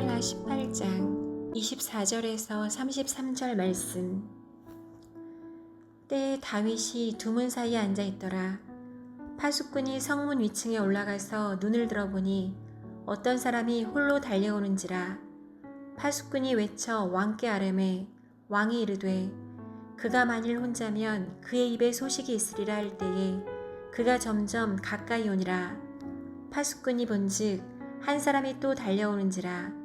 스가랴 18장 24절에서 33절 말씀. 때에 다윗이 두문 사이에 앉아 있더라. 파수꾼이 성문 위층에 올라가서 눈을 들어보니 어떤 사람이 홀로 달려오는지라. 파수꾼이 외쳐 왕께 아뢰매 왕이 이르되 그가 만일 혼자면 그의 입에 소식이 있으리라 할 때에 그가 점점 가까이 오니라. 파수꾼이 본즉 한 사람이 또 달려오는지라.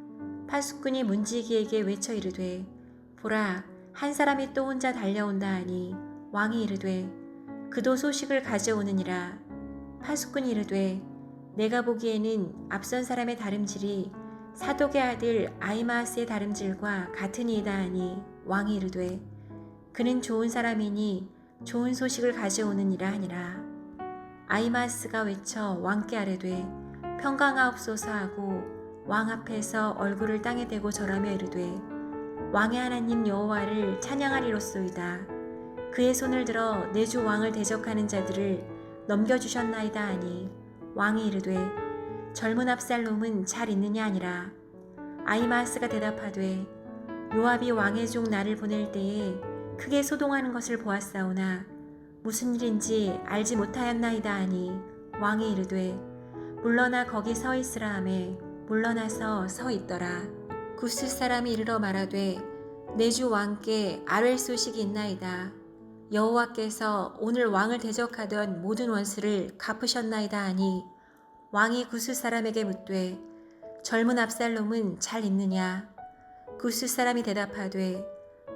파수꾼이 문지기에게 외쳐 이르되 보라 한 사람이 또 혼자 달려온다 하니 왕이 이르되 그도 소식을 가져오느니라. 파수꾼이 이르되 내가 보기에는 앞선 사람의 다름질이 사독의 아들 아히마아스의 다름질과 같으니이다 하니 왕이 이르되 그는 좋은 사람이니 좋은 소식을 가져오느니라 하니라. 아히마아스가 외쳐 왕께 아뢰되 평강하옵소서 하고 왕 앞에서 얼굴을 땅에 대고 절하며 이르되 왕의 하나님 여호와를 찬양하리로소이다. 그의 손을 들어 내 주 왕을 대적하는 자들을 넘겨주셨나이다 하니 왕이 이르되 젊은 압살롬은 잘 있느냐 하니라. 아히마아스가 대답하되 요압이 왕의 종 나를 보낼 때에 크게 소동하는 것을 보았사오나 무슨 일인지 알지 못하였나이다 하니 왕이 이르되 물러나 거기 서 있으라 하매 물러나서 서 있더라. 구스 사람이 이르러 말하되 내 주 왕께 아뢰 소식이 있나이다. 여호와께서 오늘 왕을 대적하던 모든 원수를 갚으셨나이다 하니 왕이 구스 사람에게 묻되 젊은 압살롬은 잘 있느냐. 구스 사람이 대답하되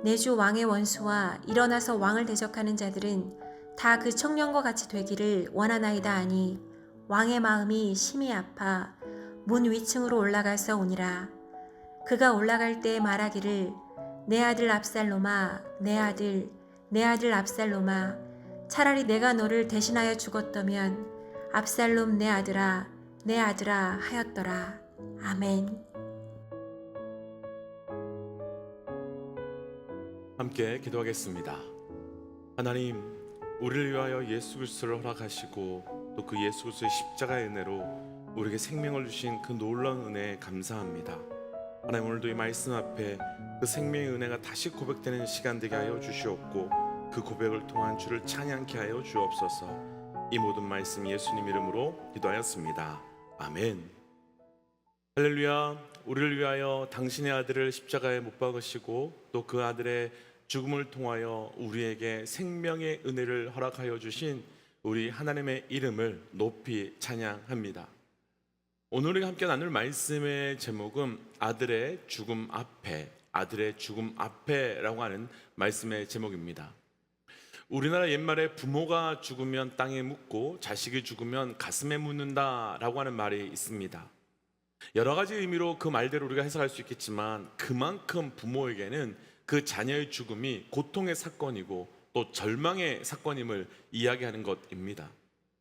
내 주 왕의 원수와 일어나서 왕을 대적하는 자들은 다 그 청년과 같이 되기를 원하나이다 하니 왕의 마음이 심히 아파 문 위층으로 올라가서 오니라. 그가 올라갈 때에 말하기를 내 아들 압살롬아 내 아들 압살롬아 차라리 내가 너를 대신하여 죽었더면 압살롬 내 아들아 하였더라. 아멘. 함께 기도하겠습니다. 하나님, 우리를 위하여 예수 그리스도를 허락하시고 또 그 예수 그리스도의 십자가의 은혜로 우리에게 생명을 주신 그 놀라운 은혜에 감사합니다. 하나님, 오늘도 이 말씀 앞에 그 생명의 은혜가 다시 고백되는 시간 되게 하여 주시옵고 그 고백을 통한 주를 찬양케 하여 주옵소서. 이 모든 말씀 예수님 이름으로 기도하였습니다. 아멘. 할렐루야. 우리를 위하여 당신의 아들을 십자가에 못 박으시고 또 그 아들의 죽음을 통하여 우리에게 생명의 은혜를 허락하여 주신 우리 하나님의 이름을 높이 찬양합니다. 오늘 우리가 함께 나눌 말씀의 제목은 아들의 죽음 앞에라고 하는 말씀의 제목입니다. 우리나라 옛말에 부모가 죽으면 땅에 묻고 자식이 죽으면 가슴에 묻는다라고 하는 말이 있습니다. 여러 가지 의미로 그 말대로 우리가 해석할 수 있겠지만 그만큼 부모에게는 그 자녀의 죽음이 고통의 사건이고 또 절망의 사건임을 이야기하는 것입니다.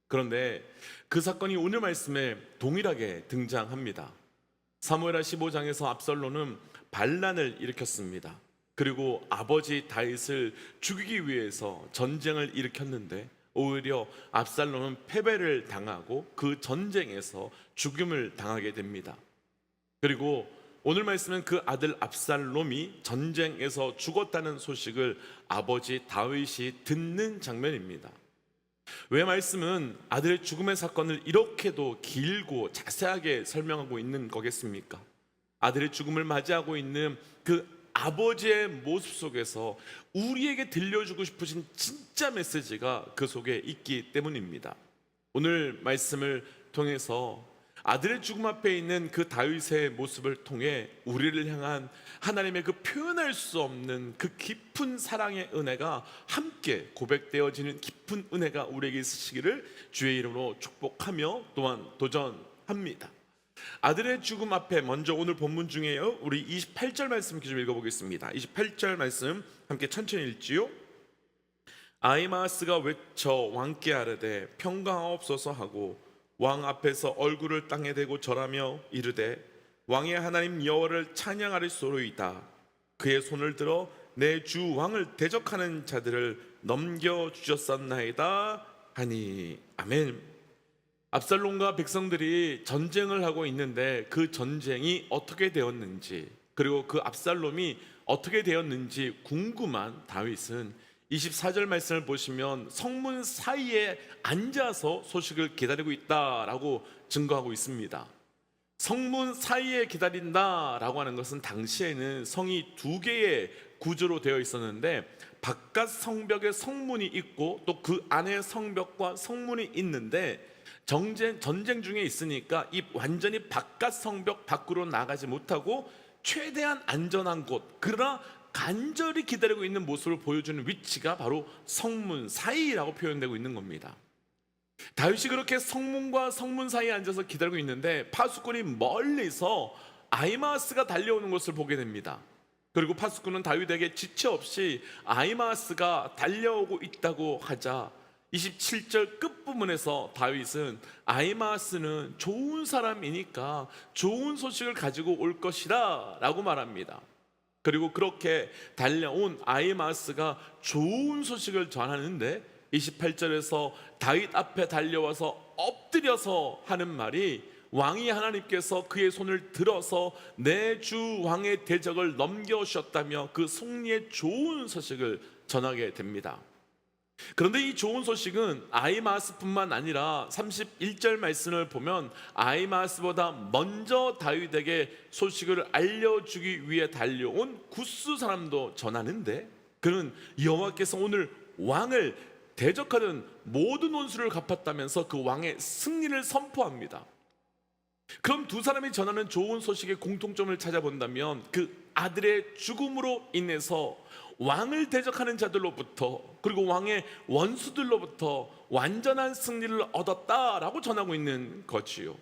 그런데 그 사건이 오늘 말씀에 동일하게 등장합니다. 사무엘하 15장에서 압살롬은 반란을 일으켰습니다. 그리고 아버지 다윗을 죽이기 위해서 전쟁을 일으켰는데 오히려 압살롬은 패배를 당하고 그 전쟁에서 죽임을 당하게 됩니다. 그리고 오늘 말씀은 그 아들 압살롬이 전쟁에서 죽었다는 소식을 아버지 다윗이 듣는 장면입니다. 왜 말씀은 아들의 죽음의 사건을 이렇게도 길고 자세하게 설명하고 있는 거겠습니까? 아들의 죽음을 맞이하고 있는 그 아버지의 모습 속에서 우리에게 들려주고 싶으신 진짜 메시지가 그 속에 있기 때문입니다. 오늘 말씀을 통해서 아들의 죽음 앞에 있는 그 다윗의 모습을 통해 우리를 향한 하나님의 그 표현할 수 없는 그 깊은 사랑의 은혜가 함께 고백되어지는 깊은 은혜가 우리에게 있으시기를 주의 이름으로 축복하며 또한 도전합니다. 아들의 죽음 앞에 먼저 오늘 본문 중에요, 우리 28절 말씀 좀 읽어보겠습니다. 28절 말씀 함께 천천히 읽지요. 아히마아스가 외쳐 왕께 아뢰되 평강하옵소서 하고 왕 앞에서 얼굴을 땅에 대고 절하며 이르되 왕의 하나님 여호와를 찬양하리소이다. 그의 손을 들어 내 주 왕을 대적하는 자들을 넘겨주셨었나이다 하니. 아멘. 압살롬과 백성들이 전쟁을 하고 있는데 그 전쟁이 어떻게 되었는지, 그리고 그 압살롬이 어떻게 되었는지 궁금한 다윗은 24절 말씀을 보시면 성문 사이에 앉아서 소식을 기다리고 있다라고 증거하고 있습니다. 성문 사이에 기다린다라고 하는 것은 당시에는 성이 두 개의 구조로 되어 있었는데, 바깥 성벽에 성문이 있고 또 그 안에 성벽과 성문이 있는데, 전쟁 중에 있으니까 이 완전히 바깥 성벽 밖으로 나가지 못하고 최대한 안전한 곳, 그러나 간절히 기다리고 있는 모습을 보여주는 위치가 바로 성문 사이라고 표현되고 있는 겁니다. 다윗이 그렇게 성문과 성문 사이에 앉아서 기다리고 있는데 파수꾼이 멀리서 아히마아스가 달려오는 것을 보게 됩니다. 그리고 파수꾼은 다윗에게 지체 없이 아히마아스가 달려오고 있다고 하자 27절 끝부분에서 다윗은 아히마아스는 좋은 사람이니까 좋은 소식을 가지고 올 것이다 라고 말합니다. 그리고 그렇게 달려온 아히마아스가 좋은 소식을 전하는데 28절에서 다윗 앞에 달려와서 엎드려서 하는 말이, 왕이 하나님께서 그의 손을 들어서 내 주 왕의 대적을 넘겨주셨다며 그 승리의 좋은 소식을 전하게 됩니다. 그런데 이 좋은 소식은 아히마아스뿐만 아니라 31절 말씀을 보면 아히마아스보다 먼저 다윗에게 소식을 알려주기 위해 달려온 구스 사람도 전하는데, 그는 여호와께서 오늘 왕을 대적하는 모든 원수를 갚았다면서 그 왕의 승리를 선포합니다. 그럼 두 사람이 전하는 좋은 소식의 공통점을 찾아본다면 그 아들의 죽음으로 인해서 왕을 대적하는 자들로부터, 그리고 왕의 원수들로부터 완전한 승리를 얻었다라고 전하고 있는 것이요.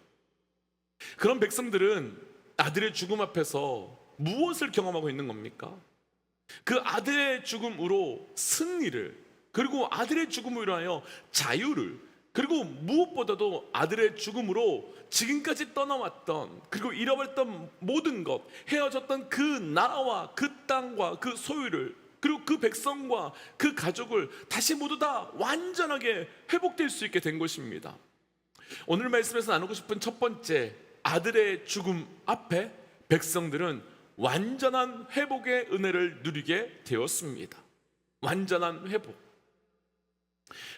그런 백성들은 아들의 죽음 앞에서 무엇을 경험하고 있는 겁니까? 그 아들의 죽음으로 승리를, 그리고 아들의 죽음으로 인하여 자유를, 그리고 무엇보다도 아들의 죽음으로 지금까지 떠나왔던, 그리고 잃어버렸던 모든 것, 헤어졌던 그 나라와 그 땅과 그 소유를, 그리고 그 백성과 그 가족을 다시 모두 다 완전하게 회복될 수 있게 된 것입니다. 오늘 말씀에서 나누고 싶은 첫 번째, 아들의 죽음 앞에 백성들은 완전한 회복의 은혜를 누리게 되었습니다. 완전한 회복.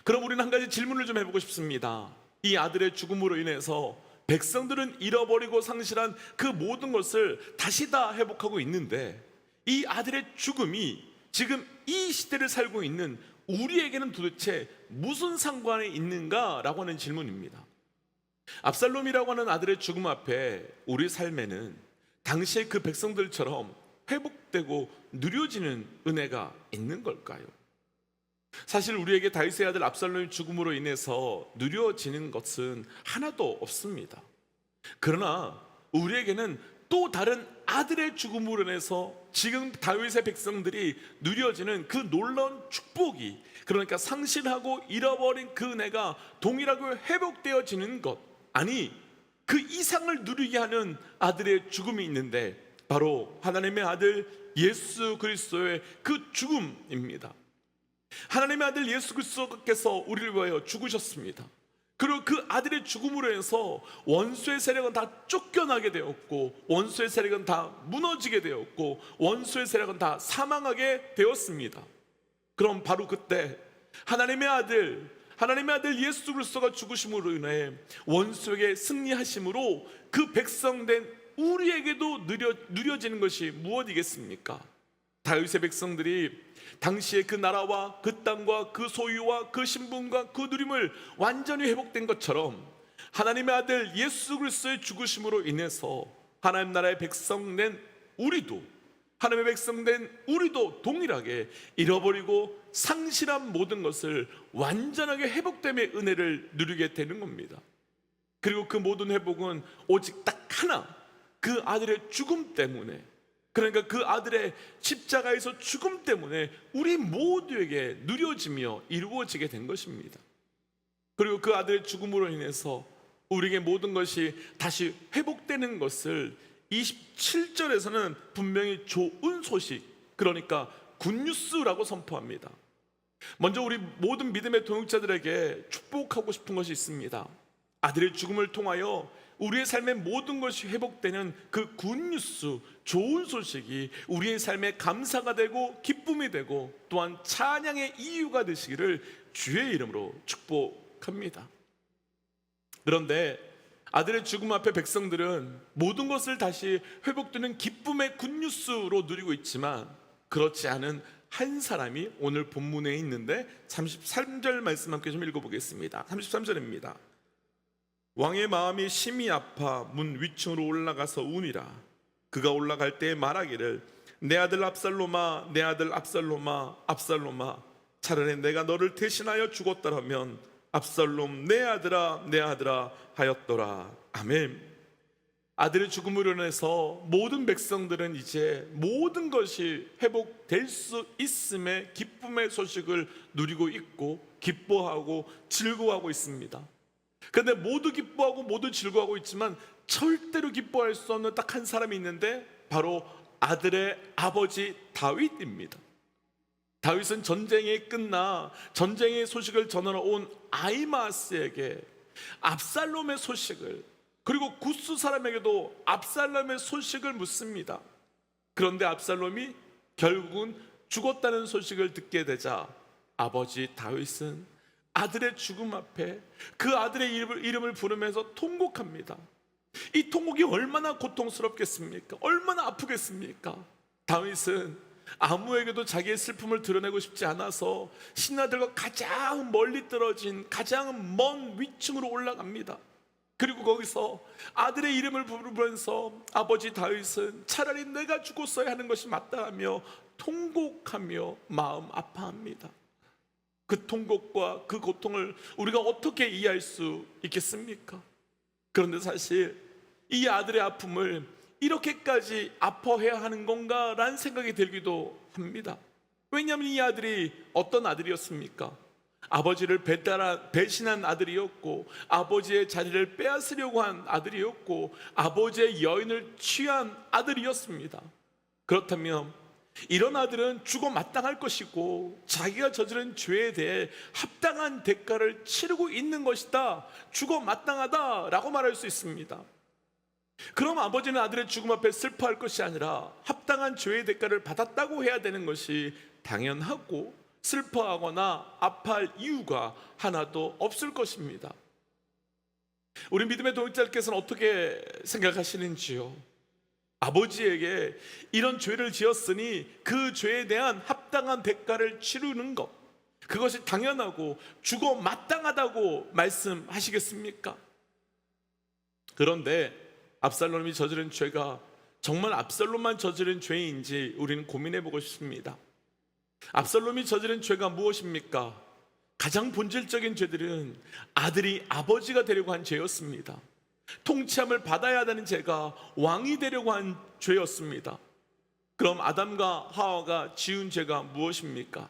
그럼 우리는 한 가지 질문을 좀 해보고 싶습니다. 이 아들의 죽음으로 인해서 백성들은 잃어버리고 상실한 그 모든 것을 다시 다 회복하고 있는데, 이 아들의 죽음이 지금 이 시대를 살고 있는 우리에게는 도대체 무슨 상관이 있는가라고 하는 질문입니다. 압살롬이라고 하는 아들의 죽음 앞에 우리 삶에는 당시의 그 백성들처럼 회복되고 누려지는 은혜가 있는 걸까요? 사실 우리에게 다윗의 아들 압살롬의 죽음으로 인해서 누려지는 것은 하나도 없습니다. 그러나 우리에게는 또 다른 아들의 죽음으로 인해서 지금 다윗의 백성들이 누려지는 그 놀라운 축복이, 그러니까 상실하고 잃어버린 그 은혜가 동일하게 회복되어지는 것, 아니 그 이상을 누리게 하는 아들의 죽음이 있는데, 바로 하나님의 아들 예수 그리스도의 그 죽음입니다. 하나님의 아들 예수 그리스도께서 우리를 위하여 죽으셨습니다. 그리고 그 아들의 죽음으로 해서 원수의 세력은 다 쫓겨나게 되었고, 원수의 세력은 다 무너지게 되었고, 원수의 세력은 다 사망하게 되었습니다. 그럼 바로 그때 하나님의 아들 예수 그리스도가 죽으심으로 인해 원수에게 승리하심으로 그 백성된 우리에게도 누려지는 것이 무엇이겠습니까? 다윗의 백성들이 당시의 그 나라와 그 땅과 그 소유와 그 신분과 그 누림을 완전히 회복된 것처럼, 하나님의 아들 예수 그리스도의 죽으심으로 인해서 하나님 나라의 백성된 우리도, 하나님의 백성된 우리도 동일하게 잃어버리고 상실한 모든 것을 완전하게 회복됨의 은혜를 누리게 되는 겁니다. 그리고 그 모든 회복은 오직 딱 하나, 그 아들의 죽음 때문에, 그러니까 그 아들의 십자가에서 죽음 때문에 우리 모두에게 누려지며 이루어지게 된 것입니다. 그리고 그 아들의 죽음으로 인해서 우리에게 모든 것이 다시 회복되는 것을 27절에서는 분명히 좋은 소식, 그러니까 굿뉴스라고 선포합니다. 먼저 우리 모든 믿음의 동역자들에게 축복하고 싶은 것이 있습니다. 아들의 죽음을 통하여 우리의 삶의 모든 것이 회복되는 그 굿뉴스, 좋은 소식이 우리의 삶에 감사가 되고 기쁨이 되고 또한 찬양의 이유가 되시기를 주의 이름으로 축복합니다. 그런데 아들의 죽음 앞에 백성들은 모든 것을 다시 회복되는 기쁨의 굿뉴스로 누리고 있지만 그렇지 않은 한 사람이 오늘 본문에 있는데 33절 말씀 함께 좀 읽어보겠습니다. 33절입니다. 왕의 마음이 심히 아파 문 위층으로 올라가서 우니라. 그가 올라갈 때 말하기를 내 아들 압살롬아, 내 아들 압살롬아, 압살롬아, 차라리 내가 너를 대신하여 죽었더라면 압살롬 내 아들아, 내 아들아 하였더라. 아멘. 아들의 죽음으로 인해서 모든 백성들은 이제 모든 것이 회복될 수 있음의 기쁨의 소식을 누리고 있고 기뻐하고 즐거워하고 있습니다. 그런데 모두 기뻐하고 모두 즐거워하고 있지만 절대로 기뻐할 수 없는 딱 한 사람이 있는데 바로 아들의 아버지 다윗입니다. 다윗은 전쟁이 끝나 전쟁의 소식을 전하러 온 아히마스에게 압살롬의 소식을, 그리고 굿수 사람에게도 압살롬의 소식을 묻습니다. 그런데 압살롬이 결국은 죽었다는 소식을 듣게 되자 아버지 다윗은 아들의 죽음 앞에 그 아들의 이름을 부르면서 통곡합니다. 이 통곡이 얼마나 고통스럽겠습니까? 얼마나 아프겠습니까? 다윗은 아무에게도 자기의 슬픔을 드러내고 싶지 않아서 신하들과 가장 멀리 떨어진 가장 먼 위층으로 올라갑니다. 그리고 거기서 아들의 이름을 부르면서 아버지 다윗은 차라리 내가 죽었어야 하는 것이 마땅하며 통곡하며 마음 아파합니다. 그 통곡과 그 고통을 우리가 어떻게 이해할 수 있겠습니까? 그런데 사실 이 아들의 아픔을 이렇게까지 아파해야 하는 건가? 라는 생각이 들기도 합니다. 왜냐하면 이 아들이 어떤 아들이었습니까? 아버지를 배신한 아들이었고 아버지의 자리를 빼앗으려고 한 아들이었고 아버지의 여인을 취한 아들이었습니다. 그렇다면 이런 아들은 죽어 마땅할 것이고 자기가 저지른 죄에 대해 합당한 대가를 치르고 있는 것이다, 죽어 마땅하다라고 말할 수 있습니다. 그럼 아버지는 아들의 죽음 앞에 슬퍼할 것이 아니라 합당한 죄의 대가를 받았다고 해야 되는 것이 당연하고 슬퍼하거나 아파할 이유가 하나도 없을 것입니다. 우리 믿음의 동역자께서는 어떻게 생각하시는지요? 아버지에게 이런 죄를 지었으니 그 죄에 대한 합당한 대가를 치르는 것, 그것이 당연하고 죽어 마땅하다고 말씀하시겠습니까? 그런데 압살롬이 저지른 죄가 정말 압살롬만 저지른 죄인지 우리는 고민해 보고 싶습니다. 압살롬이 저지른 죄가 무엇입니까? 가장 본질적인 죄들은 아들이 아버지가 되려고 한 죄였습니다. 통치함을 받아야 하는 죄가 왕이 되려고 한 죄였습니다. 그럼 아담과 하와가 지은 죄가 무엇입니까?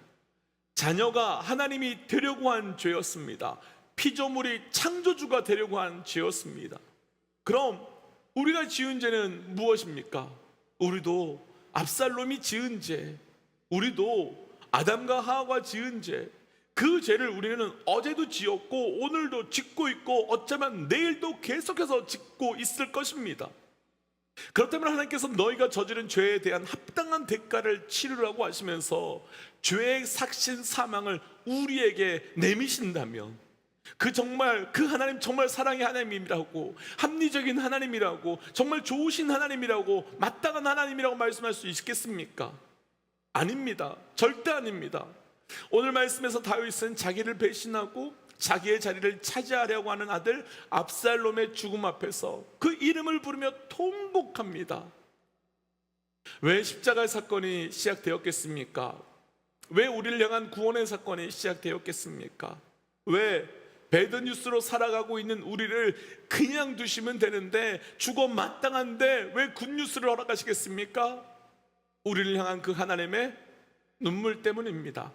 자녀가 하나님이 되려고 한 죄였습니다. 피조물이 창조주가 되려고 한 죄였습니다. 그럼 우리가 지은 죄는 무엇입니까? 우리도 압살롬이 지은 죄, 우리도 아담과 하와가 지은 죄, 그 죄를 우리는 어제도 지었고 오늘도 짓고 있고 어쩌면 내일도 계속해서 짓고 있을 것입니다. 그렇다면 하나님께서 너희가 저지른 죄에 대한 합당한 대가를 치르라고 하시면서 죄의 삭신 사망을 우리에게 내미신다면 그 하나님 정말 사랑의 하나님이라고, 합리적인 하나님이라고, 정말 좋으신 하나님이라고, 마땅한 하나님이라고 말씀할 수 있겠습니까? 아닙니다. 절대 아닙니다. 오늘 말씀에서 다윗은 자기를 배신하고 자기의 자리를 차지하려고 하는 아들 압살롬의 죽음 앞에서 그 이름을 부르며 통곡합니다. 왜 십자가의 사건이 시작되었겠습니까? 왜 우리를 향한 구원의 사건이 시작되었겠습니까? 왜 배드뉴스로 살아가고 있는 우리를 그냥 두시면 되는데 죽어 마땅한데 왜 굿뉴스를 허락하시겠습니까? 우리를 향한 그 하나님의 눈물 때문입니다.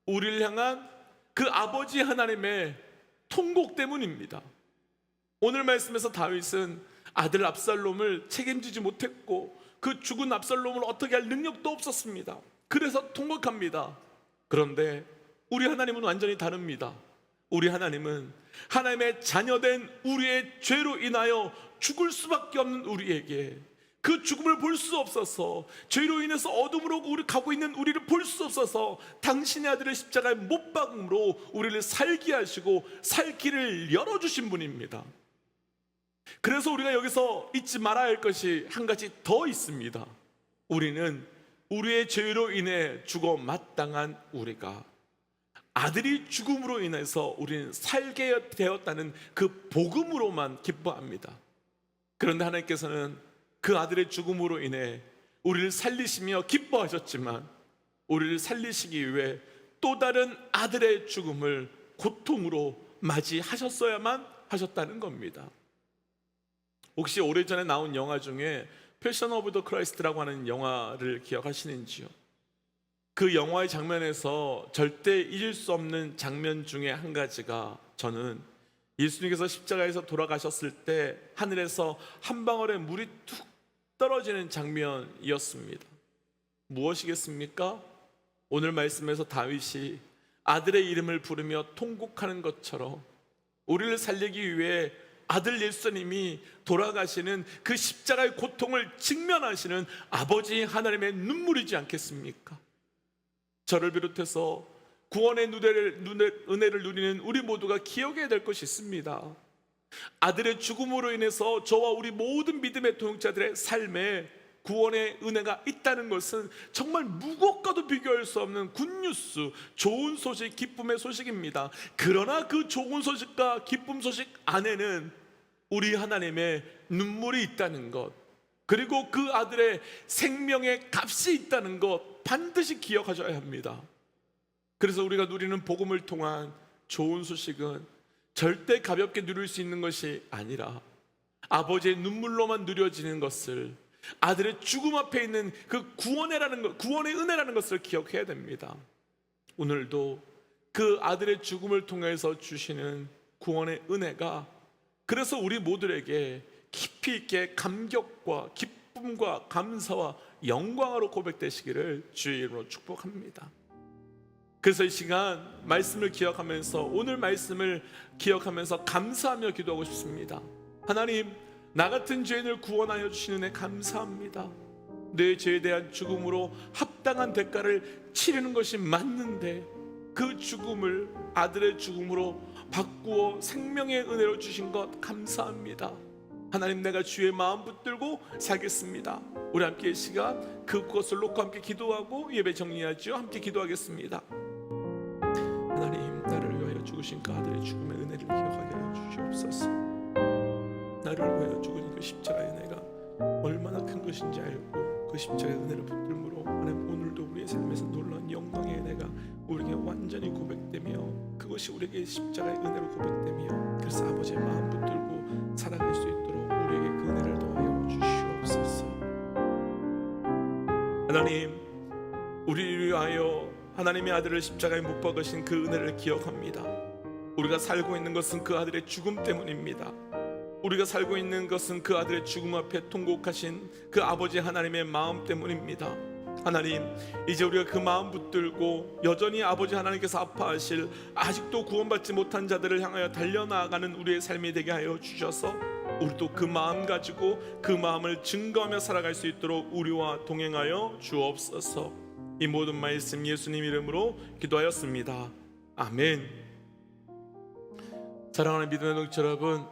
우리를 향한 그 아버지 하나님의 통곡 때문입니다. 오늘 말씀에서 다윗은 아들 압살롬을 책임지지 못했고 그 죽은 압살롬을 어떻게 할 능력도 없었습니다. 그래서 통곡합니다. 그런데 우리 하나님은 완전히 다릅니다. 우리 하나님은 하나님의 자녀된 우리의 죄로 인하여 죽을 수밖에 없는 우리에게 그 죽음을 볼 수 없어서, 죄로 인해서 어둠으로 우리 가고 있는 우리를 볼 수 없어서 당신의 아들의 십자가에 못 박음으로 우리를 살게 하시고 살 길을 열어주신 분입니다. 그래서 우리가 여기서 잊지 말아야 할 것이 한 가지 더 있습니다. 우리는 우리의 죄로 인해 죽어 마땅한 우리가 아들이 죽음으로 인해서 우리는 살게 되었다는 그 복음으로만 기뻐합니다. 그런데 하나님께서는 그 아들의 죽음으로 인해 우리를 살리시며 기뻐하셨지만, 우리를 살리시기 위해 또 다른 아들의 죽음을 고통으로 맞이하셨어야만 하셨다는 겁니다. 혹시 오래전에 나온 영화 중에 패션 오브 더 크라이스트라고 하는 영화를 기억하시는지요? 그 영화의 장면에서 절대 잊을 수 없는 장면 중에 한 가지가, 저는 예수님께서 십자가에서 돌아가셨을 때 하늘에서 한 방울의 물이 툭 떨어지는 장면이었습니다. 무엇이겠습니까? 오늘 말씀에서 다윗이 아들의 이름을 부르며 통곡하는 것처럼 우리를 살리기 위해 아들 예수님이 돌아가시는 그 십자가의 고통을 직면하시는 아버지 하나님의 눈물이지 않겠습니까? 저를 비롯해서 구원의 은혜를 누리는 우리 모두가 기억해야 될 것이 있습니다. 아들의 죽음으로 인해서 저와 우리 모든 믿음의 동역자들의 삶에 구원의 은혜가 있다는 것은 정말 무엇과도 비교할 수 없는 굿뉴스, 좋은 소식, 기쁨의 소식입니다. 그러나 그 좋은 소식과 기쁨 소식 안에는 우리 하나님의 눈물이 있다는 것, 그리고 그 아들의 생명의 값이 있다는 것 반드시 기억하셔야 합니다. 그래서 우리가 누리는 복음을 통한 좋은 소식은 절대 가볍게 누릴 수 있는 것이 아니라 아버지의 눈물로만 누려지는 것을, 아들의 죽음 앞에 있는 그 구원의 은혜라는 것을 기억해야 됩니다. 오늘도 그 아들의 죽음을 통해서 주시는 구원의 은혜가, 그래서 우리 모두에게 깊이 있게 감격과 기쁨과 감사와 영광으로 고백되시기를 주의 이름으로 축복합니다. 그래서 이 시간 말씀을 기억하면서, 오늘 말씀을 기억하면서 감사하며 기도하고 싶습니다. 하나님, 나 같은 죄인을 구원하여 주시는 애 감사합니다. 내 죄에 대한 죽음으로 합당한 대가를 치르는 것이 맞는데 그 죽음을 아들의 죽음으로 바꾸어 생명의 은혜로 주신 것 감사합니다. 하나님, 내가 주의 마음 붙들고 살겠습니다. 우리 함께 이 시간 그것을 놓고 함께 기도하고 예배 정리하죠. 함께 기도하겠습니다. 하나님, 나를 위하여 죽으신 그 아들의 죽음의 은혜를 기억하게 하여 주시옵소서. 나를 위하여 죽으신 그 십자가의 은혜가 얼마나 큰 것인지 알고 그 십자가의 은혜를 붙들므로 하나님, 오늘도 우리의 삶에서 놀라운 영광의 은혜가 우리에게 완전히 고백되며, 그것이 우리에게 십자가의 은혜로 고백되며, 그래서 아버지의 마음 붙들고 살아갈 수 있도록 우리에게 그 은혜를 더하여 주시옵소서. 하나님, 우리를 위하여 하나님의 아들을 십자가에 못 박으신 그 은혜를 기억합니다. 우리가 살고 있는 것은 그 아들의 죽음 때문입니다. 우리가 살고 있는 것은 그 아들의 죽음 앞에 통곡하신 그 아버지 하나님의 마음 때문입니다. 하나님, 이제 우리가 그 마음 붙들고 여전히 아버지 하나님께서 아파하실 아직도 구원받지 못한 자들을 향하여 달려나가는 우리의 삶이 되게 하여 주셔서 우리도 그 마음 가지고 그 마음을 증거하며 살아갈 수 있도록 우리와 동행하여 주옵소서. 이 모든 말씀 예수님 이름으로 기도하였습니다. 아멘. 사랑하는 믿음의 동지 여러분,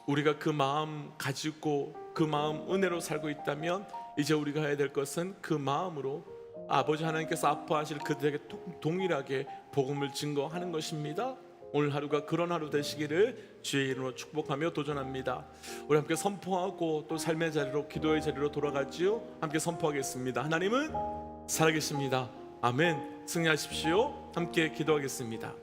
우리가 그 마음 가지고 그 마음 은혜로 살고 있다면 이제 우리가 해야 될 것은 그 마음으로 아버지 하나님께서 아파하실 그들에게 동일하게 복음을 증거하는 것입니다. 오늘 하루가 그런 하루 되시기를 주의 이름으로 축복하며 도전합니다. 우리 함께 선포하고 또 삶의 자리로, 기도의 자리로 돌아가지요. 함께 선포하겠습니다. 하나님은 살아계십니다. 아멘. 승리하십시오. 함께 기도하겠습니다.